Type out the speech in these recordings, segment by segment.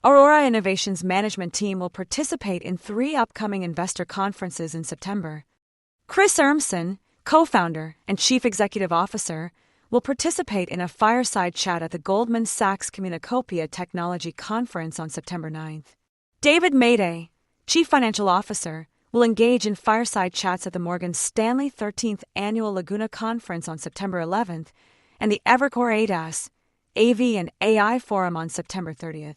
Aurora Innovation's management team will participate in 3 upcoming investor conferences in September. Chris Urmson, co-founder and chief executive officer, will participate in a fireside chat at the Goldman Sachs Communacopia Technology Conference on September 9th. David Mayday, chief financial officer, will engage in fireside chats at the Morgan Stanley 13th Annual Laguna Conference on September 11th and the Evercore ADAS, AV and AI Forum on September 30th.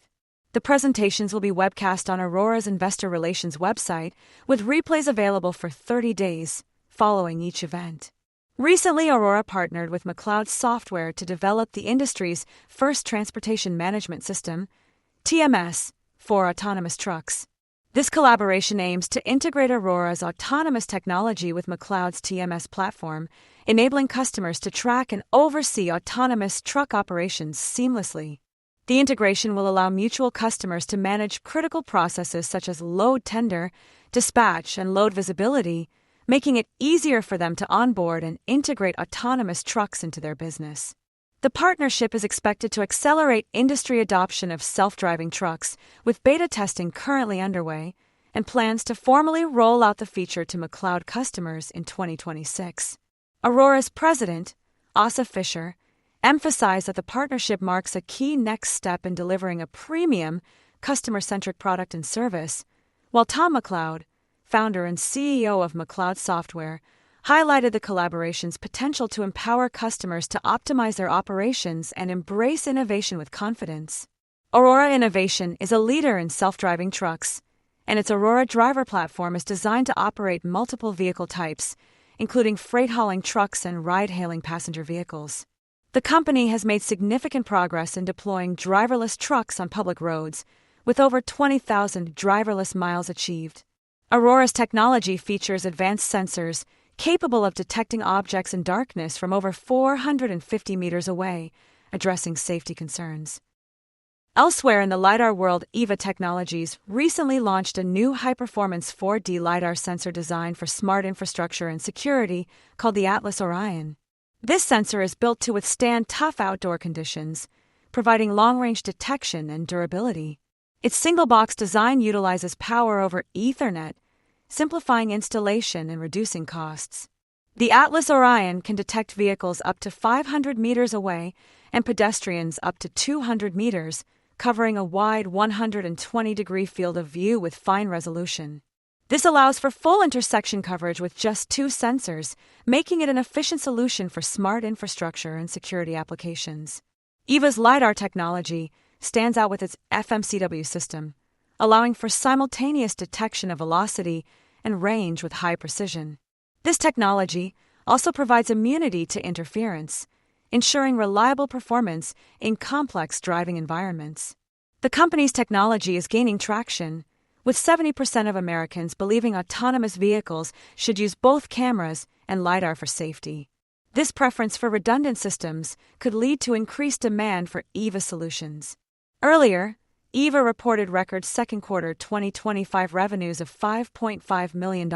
The presentations will be webcast on Aurora's investor relations website, with replays available for 30 days following each event. Recently, Aurora partnered with McLeod Software to develop the industry's first transportation management system, TMS, for autonomous trucks. This collaboration aims to integrate Aurora's autonomous technology with McLeod's TMS platform, enabling customers to track and oversee autonomous truck operations seamlessly. The integration will allow mutual customers to manage critical processes such as load tender, dispatch, and load visibility, making it easier for them to onboard and integrate autonomous trucks into their business. The partnership is expected to accelerate industry adoption of self-driving trucks, with beta testing currently underway, and plans to formally roll out the feature to McLeod customers in 2026. Aurora's president, Asa Fisher, emphasized that the partnership marks a key next step in delivering a premium, customer-centric product and service, while Tom McLeod, founder and CEO of McLeod Software, highlighted the collaboration's potential to empower customers to optimize their operations and embrace innovation with confidence. Aurora Innovation is a leader in self-driving trucks, and its Aurora driver platform is designed to operate multiple vehicle types, including freight-hauling trucks and ride-hailing passenger vehicles. The company has made significant progress in deploying driverless trucks on public roads, with over 20,000 driverless miles achieved. Aurora's technology features advanced sensors capable of detecting objects in darkness from over 450 meters away, addressing safety concerns. Elsewhere in the LiDAR world, AEVA Technologies recently launched a new high-performance 4D LiDAR sensor designed for smart infrastructure and security called the Atlas Orion. This sensor is built to withstand tough outdoor conditions, providing long-range detection and durability. Its single-box design utilizes power over Ethernet, simplifying installation and reducing costs. The Atlas Orion can detect vehicles up to 500 meters away and pedestrians up to 200 meters, covering a wide 120-degree field of view with fine resolution. This allows for full intersection coverage with just 2 sensors, making it an efficient solution for smart infrastructure and security applications. AEVA's LiDAR technology stands out with its FMCW system, allowing for simultaneous detection of velocity and range with high precision. This technology also provides immunity to interference, ensuring reliable performance in complex driving environments. The company's technology is gaining traction, with 70% of Americans believing autonomous vehicles should use both cameras and LiDAR for safety. This preference for redundant systems could lead to increased demand for AEVA solutions. Earlier, AEVA reported record second quarter 2025 revenues of $5.5 million,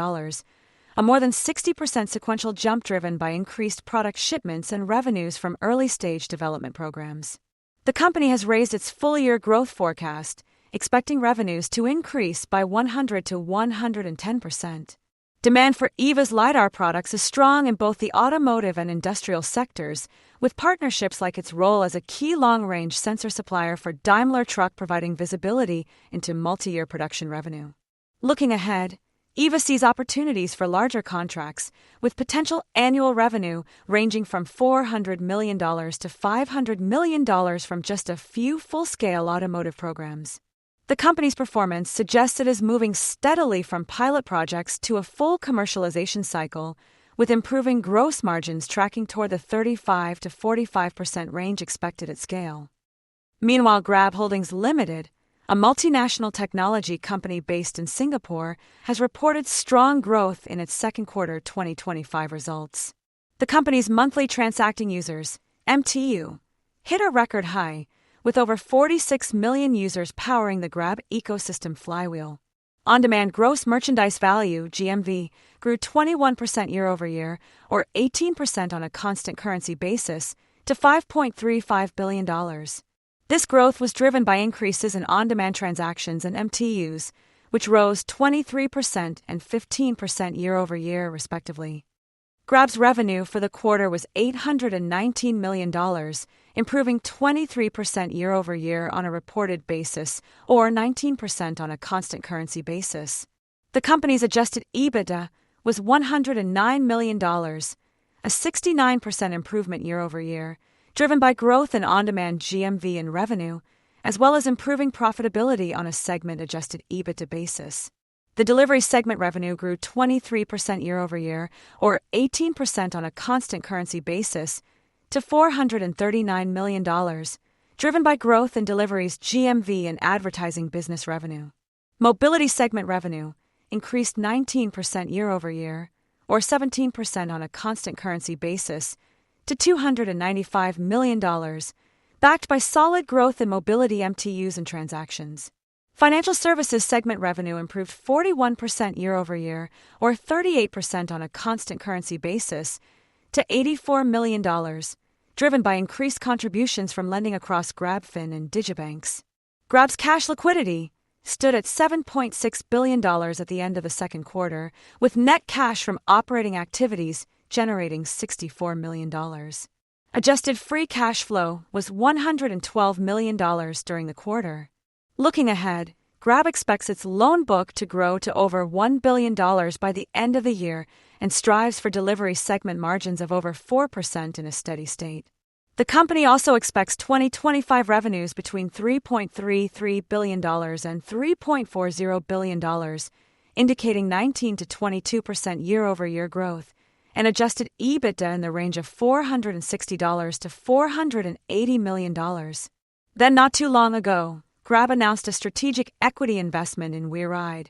a more than 60% sequential jump driven by increased product shipments and revenues from early-stage development programs. The company has raised its full-year growth forecast, expecting revenues to increase by 100 to 110%. Demand for AEVA's LiDAR products is strong in both the automotive and industrial sectors, with partnerships like its role as a key long-range sensor supplier for Daimler Truck providing visibility into multi-year production revenue. Looking ahead, AEVA sees opportunities for larger contracts, with potential annual revenue ranging from $400 million to $500 million from just a few full-scale automotive programs. The company's performance suggests it is moving steadily from pilot projects to a full commercialization cycle, with improving gross margins tracking toward the 35 to 45% range expected at scale. Meanwhile, Grab Holdings Limited, a multinational technology company based in Singapore, has reported strong growth in its second quarter 2025 results. The company's monthly transacting users, MTU, hit a record high, with over 46 million users powering the Grab ecosystem flywheel. On-demand gross merchandise value, GMV, grew 21% year-over-year, or 18% on a constant currency basis, to $5.35 billion. This growth was driven by increases in on-demand transactions and MTUs, which rose 23% and 15% year-over-year, respectively. Grab's revenue for the quarter was $819 million, improving 23% year-over-year on a reported basis, or 19% on a constant currency basis. The company's adjusted EBITDA was $109 million, a 69% improvement year-over-year, driven by growth in on-demand GMV and revenue, as well as improving profitability on a segment-adjusted EBITDA basis. The delivery segment revenue grew 23% year-over-year, or 18% on a constant currency basis, to $439 million, driven by growth in deliveries GMV and advertising business revenue. Mobility segment revenue increased 19% year-over-year, or 17% on a constant currency basis, to $295 million, backed by solid growth in mobility MTUs and transactions. Financial services segment revenue improved 41% year-over-year, or 38% on a constant currency basis, to $84 million, driven by increased contributions from lending across GrabFin and Digibanks. Grab's cash liquidity stood at $7.6 billion at the end of the second quarter, with net cash from operating activities generating $64 million. Adjusted free cash flow was $112 million during the quarter. Looking ahead, Grab expects its loan book to grow to over $1 billion by the end of the year and strives for delivery segment margins of over 4% in a steady state. The company also expects 2025 revenues between $3.33 billion and $3.40 billion, indicating 19% to 22% year-over-year growth, and adjusted EBITDA in the range of $460 to $480 million. Then, not too long ago, Grab announced a strategic equity investment in WeRide,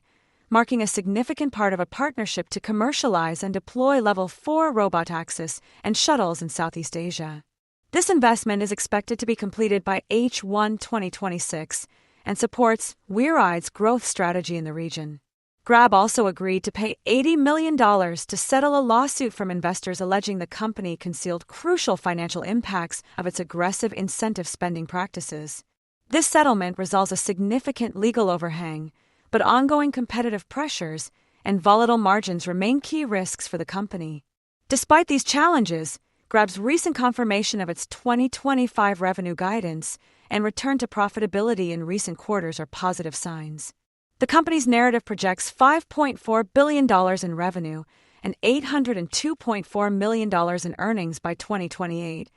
marking a significant part of a partnership to commercialize and deploy Level 4 robotaxis and shuttles in Southeast Asia. This investment is expected to be completed by H1 2026 and supports WeRide's growth strategy in the region. Grab also agreed to pay $80 million to settle a lawsuit from investors alleging the company concealed crucial financial impacts of its aggressive incentive spending practices. This settlement resolves a significant legal overhang, but ongoing competitive pressures and volatile margins remain key risks for the company. Despite these challenges, Grab's recent confirmation of its 2025 revenue guidance and return to profitability in recent quarters are positive signs. The company's narrative projects $5.4 billion in revenue and $802.4 million in earnings by 2028,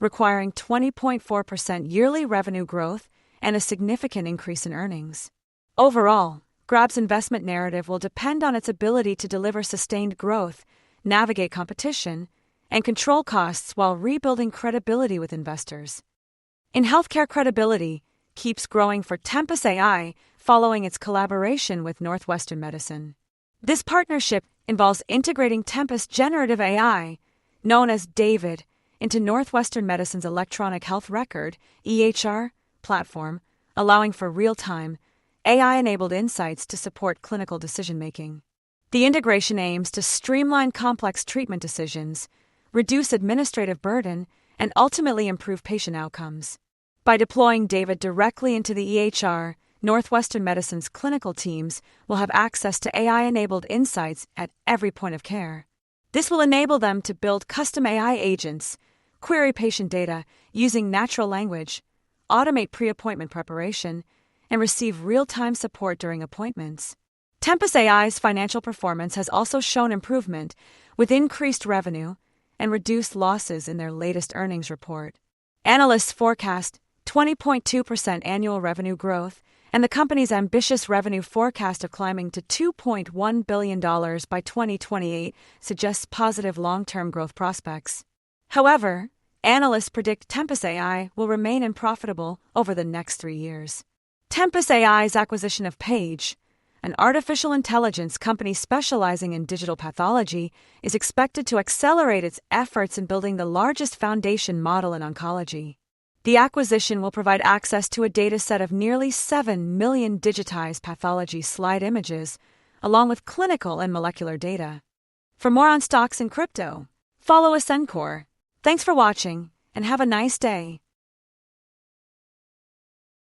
requiring 20.4% yearly revenue growth and a significant increase in earnings. Overall, Grab's investment narrative will depend on its ability to deliver sustained growth, navigate competition, and control costs while rebuilding credibility with investors. In healthcare, credibility keeps growing for Tempus AI following its collaboration with Northwestern Medicine. This partnership involves integrating Tempus generative AI, known as David, into Northwestern Medicine's electronic health record (EHR) platform, allowing for real-time, AI-enabled insights to support clinical decision-making. The integration aims to streamline complex treatment decisions, reduce administrative burden, and ultimately improve patient outcomes. By deploying David directly into the EHR, Northwestern Medicine's clinical teams will have access to AI-enabled insights at every point of care. This will enable them to build custom AI agents, query patient data using natural language, automate pre-appointment preparation, and receive real-time support during appointments. Tempus AI's financial performance has also shown improvement, with increased revenue and reduced losses in their latest earnings report. Analysts forecast 20.2% annual revenue growth, and the company's ambitious revenue forecast of climbing to $2.1 billion by 2028 suggests positive long-term growth prospects. However, analysts predict Tempus AI will remain unprofitable over the next 3 years. Tempus AI's acquisition of Paige, an artificial intelligence company specializing in digital pathology, is expected to accelerate its efforts in building the largest foundation model in oncology. The acquisition will provide access to a dataset of nearly 7 million digitized pathology slide images, along with clinical and molecular data. For more on stocks and crypto, follow Ascencore. Thanks for watching, and have a nice day.